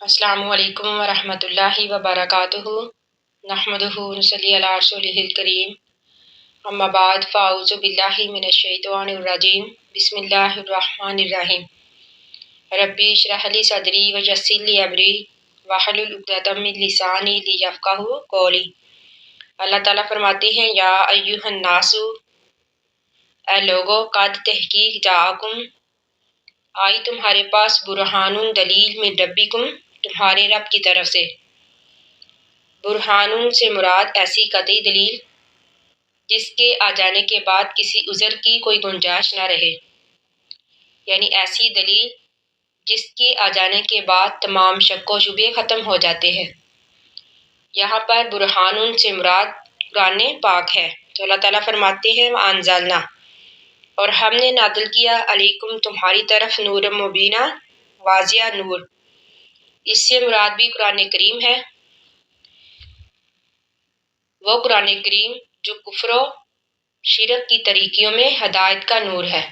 السلام علیکم ورحمۃ اللہ وبرکاتہ نحمدہ ونصلی علی رسولہ الکریم اما بعد فاعوذ باللہ من الشیطان الرجیم بسم اللہ الرحمن الرحیم ربی اشرح لی صدری ویسر لی امری واحلل عقدۃ من لسانی لیفقہوا قولی۔ اللہ تعالیٰ فرماتے ہیں یا ایھا الناس، اے لوگو، قد تحقیق جاءکم، آئی تمہارے پاس، برہان دلیل، من ربکم، تمہارے رب کی طرف سے۔ برہان سے مراد ایسی قطعی دلیل جس کے آ جانے کے بعد کسی عذر کی کوئی گنجائش نہ رہے، یعنی ایسی دلیل جس کے آ جانے کے بعد تمام شک و شبے ختم ہو جاتے ہیں۔ یہاں پر برہان سے مراد قرآن پاک ہے۔ تو اللہ تعالیٰ فرماتے ہیں وَأَنزَلْنَا، اور ہم نے نازل کیا، علیکم، تمہاری طرف، نور مبینہ، واضح نور۔ اس سے مراد بھی قرآن کریم ہے، وہ قرآن کریم جو کفر و شرک کی طریقوں میں ہدایت کا نور ہے،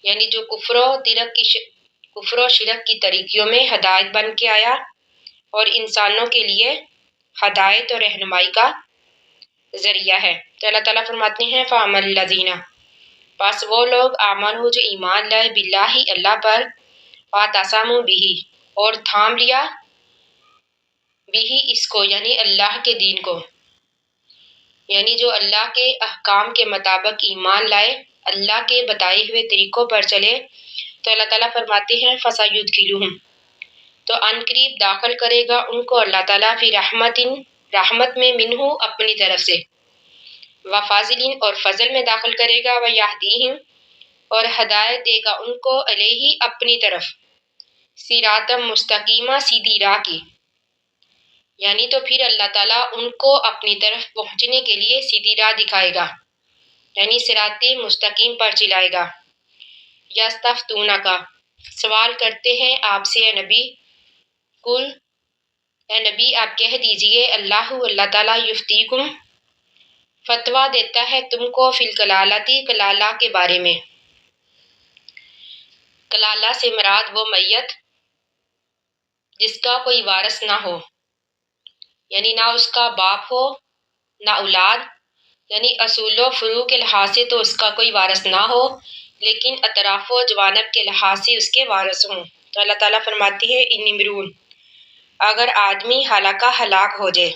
یعنی جو کفر و شرک کی طریقوں میں ہدایت بن کے آیا اور انسانوں کے لیے ہدایت اور رہنمائی کا ذریعہ ہے۔ تو اللہ تعالیٰ فرماتے ہیں فَأَمَّا الَّذِينَ، پس وہ لوگ، آمنوا، جو ایمان لائے، باللہ، اللہ پر، وَاعْتَصَمُوا بِهِ، اور تھام لیا، بھی اس کو، یعنی اللہ کے دین کو، یعنی جو اللہ کے احکام کے مطابق ایمان لائے، اللہ کے بتائے ہوئے طریقوں پر چلے، تو اللہ تعالیٰ فرماتے ہیں فَسَيُدْخِلُهُمْ، تو ان قریب داخل کرے گا ان کو اللہ تعالیٰ فی رحمت میں، منہ، اپنی طرف سے، وفضل، اور فضل میں داخل کرے گا، ویہدیہم، اور ہدایت دے گا ان کو، الیہ، اپنی طرف، صراطا مستقیما، سیدھی راہ کی، یعنی تو پھر اللہ تعالیٰ ان کو اپنی طرف پہنچنے کے لیے سیدھی راہ دکھائے گا، یعنی صراط مستقیم پر چلائے گا۔ یستفتونک، سوال کرتے ہیں آپ سے اے نبی، قل، اے نبی آپ کہہ دیجئے، اللہ تعالیٰ، یفتیکم، فتویٰ دیتا ہے تم کو، فی الکلالۃ، کلالہ کے بارے میں۔ کلالہ سے مراد وہ میت جس کا کوئی وارث نہ ہو، یعنی نہ اس کا باپ ہو نہ اولاد، یعنی اصول و فروع کے لحاظ سے تو اس کا کوئی وارث نہ ہو، لیکن اطراف و جوانب کے لحاظ سے اس کے وارث ہوں۔ تو اللہ تعالیٰ فرماتی ہے ان امرؤ، اگر آدمی ہلاک ہو جائے،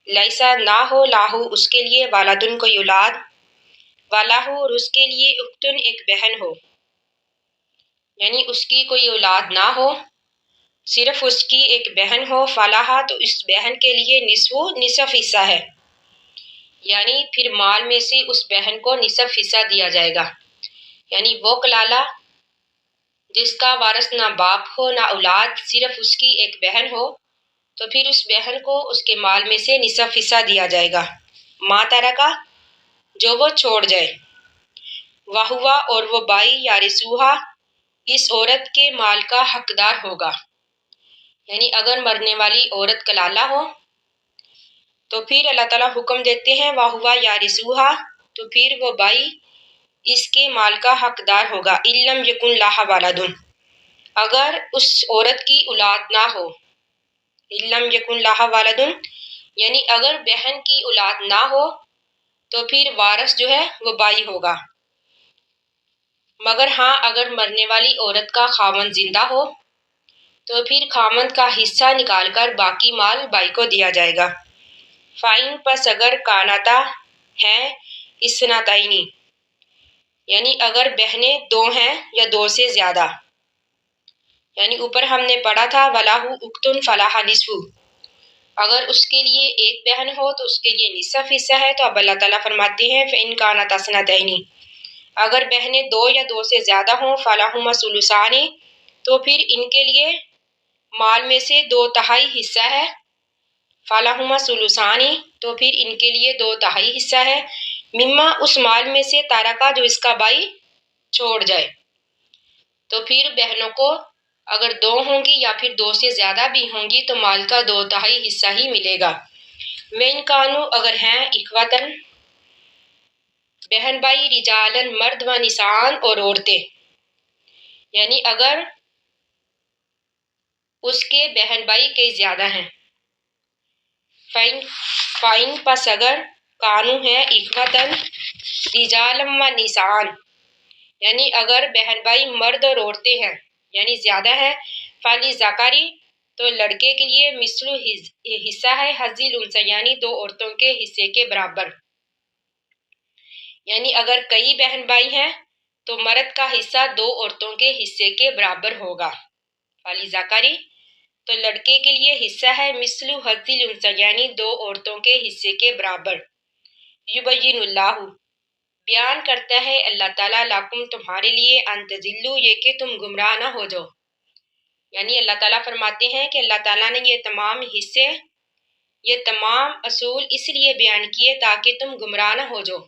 لیسا، نہ ہو، لاہو، اس کے لیے، والدن، کوئی اولاد، ولاہو، اور اس کے لیے، اختن، ایک بہن ہو، یعنی اس کی کوئی اولاد نہ ہو، صرف اس کی ایک بہن ہو، فلاحا، تو اس بہن کے لیے نصف حصہ ہے، یعنی پھر مال میں سے اس بہن کو نصف حصہ دیا جائے گا، یعنی وہ کلالہ جس کا وارث نہ باپ ہو نہ اولاد، صرف اس کی ایک بہن ہو، تو پھر اس بہن کو اس کے مال میں سے نصف حصہ دیا جائے گا، ما ترکا، جو وہ چھوڑ جائے، وہوا، اور وہ بائی، یارثوہا، اس عورت کے مال کا حقدار ہوگا، یعنی اگر مرنے والی عورت کلالہ ہو تو پھر اللہ تعالیٰ حکم دیتے ہیں وہوا یارثوہا، تو پھر وہ بائی اس کے مال کا حقدار ہوگا، ان لم یکن لہا ولد، اگر اس عورت کی اولاد نہ ہو، ان لم یکن لہا ولد، یعنی اگر بہن کی اولاد نہ ہو تو پھر وارث جو ہے وہ بائی ہوگا، مگر ہاں اگر مرنے والی عورت کا خاوند زندہ ہو تو پھر خاوند کا حصہ نکال کر باقی مال بائی کو دیا جائے گا۔ فائن، پس اگر، کانتا، ہیں، اثنتین، یعنی اگر بہنیں دو ہیں یا دو سے زیادہ، یعنی اوپر ہم نے پڑھا تھا ولاہو اختن فلاح نصف، اگر اس کے لیے ایک بہن ہو تو اس کے لیے نصف حصہ ہے، تو اب اللہ تعالیٰ فرماتے ہیں فإن کانتا اثنتین، اگر بہنیں دو یا دو سے زیادہ ہوں، فلہما الثلثان، تو پھر ان کے لیے مال میں سے 2/3 حصہ ہے، فلہما الثلثان، تو پھر ان کے لیے 2/3 حصہ ہے، مما، اس مال میں سے، تارکا، جو اس کا بائی چھوڑ جائے، تو پھر بہنوں کو اگر 2 ہوں گی یا پھر 2 سے زیادہ بھی ہوں گی تو مال کا 2/3 حصہ ہی ملے گا۔ وَإِن كَانُوا، اگر ہیں، اخوتاً، بہن بھائی، رجالن، مرد، و نساء، اور عورتیں، یعنی اگر اس کے بہن بھائی کے زیادہ ہیں۔ فائن پس اگر کانو ہے اخوتن رجالم و نسان، یعنی اگر بہن بھائی مرد اور عورتیں ہیں یعنی زیادہ ہے، فالی زکاری تو لڑکے کے لیے مثل حصہ ہے حظ الانثیین دو عورتوں کے حصے کے برابر، یعنی اگر کئی بہن بھائی ہیں تو مرد کا حصہ دو عورتوں کے حصے کے برابر ہوگا۔ فالی زکاری تو لڑکے کے لیے حصہ ہے مثل حظ الانثیین دو عورتوں کے حصے کے برابر۔ یبین اللہ بیان کرتا ہے اللہ تعالیٰ لکم تمہارے لیے ان تضلوا یہ کہ تم گمراہ نہ ہو جاؤ، یعنی اللہ تعالیٰ فرماتے ہیں کہ اللہ تعالیٰ نے یہ تمام حصے، یہ تمام اصول اس لیے بیان کیے تاکہ تم گمراہ نہ ہو جاؤ۔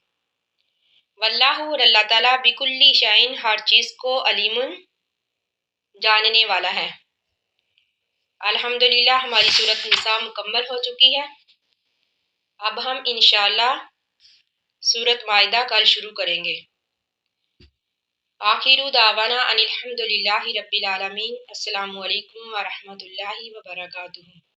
واللہ اور اللہ تعالیٰ بکل شیء ہر چیز کو علیم جاننے والا ہے۔ الحمدللہ ہماری سورۃ النساء مکمل ہو چکی ہے۔ اب ہم انشاءاللہ سورۃ مائدہ کل شروع کریں گے۔ آخر دعوانا ان الحمدللہ رب العالمین۔ السلام علیکم ورحمۃ اللہ وبرکاتہ۔